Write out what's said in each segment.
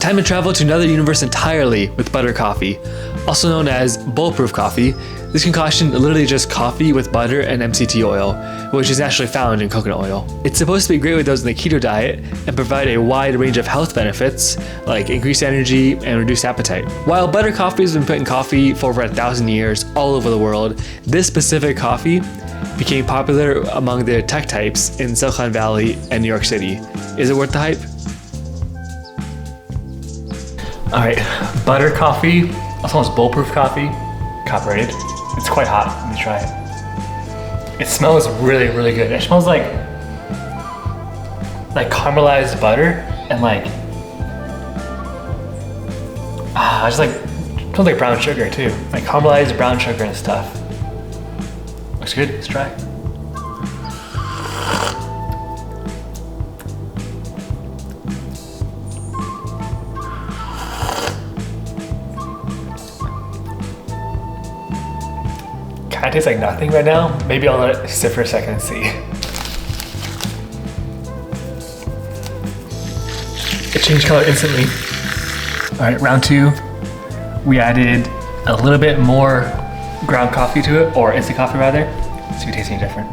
Time to travel to another universe entirely with butter coffee. Also known as Bulletproof coffee, this concoction literally just coffee with butter and MCT oil, which is naturally found in coconut oil. It's supposed to be great with those in the keto diet and provide a wide range of health benefits like increased energy and reduced appetite. While butter coffee has been put in coffee for over 1,000 years all over the world, this specific coffee became popular among the tech types in Silicon Valley and New York City. Is it worth the hype? All right, butter coffee, also known as bulletproof coffee, copyrighted. It's quite hot, let me try it. It smells really, really good. It smells like caramelized butter and just smells like brown sugar too. Like caramelized brown sugar and stuff. Looks good, let's try. Kind of tastes like nothing right now. Maybe I'll let it sit for a second and see. It changed color instantly. All right, round 2. We added a little bit more ground coffee to it, or instant coffee rather. See if it tastes any different.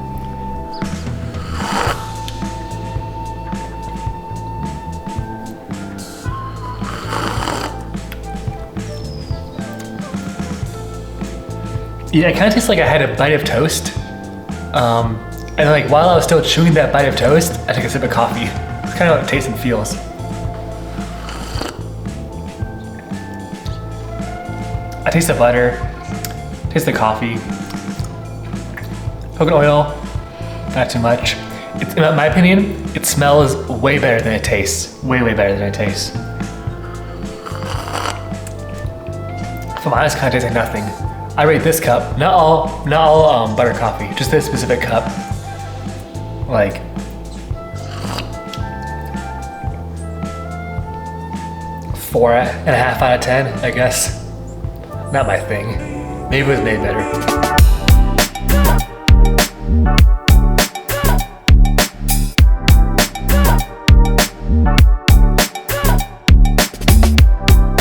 Yeah, it kind of tastes like I had a bite of toast. And while I was still chewing that bite of toast, I took a sip of coffee. It's kind of how it tastes and feels. I taste the butter, taste the coffee. Coconut oil, not too much. In my opinion, it smells way better than it tastes. Way, way better than it tastes. If I'm honest, it kind of tastes like nothing. I rate this cup, not all butter coffee, just this specific cup, 4.5 out of 10, I guess. Not my thing. Maybe it was made better.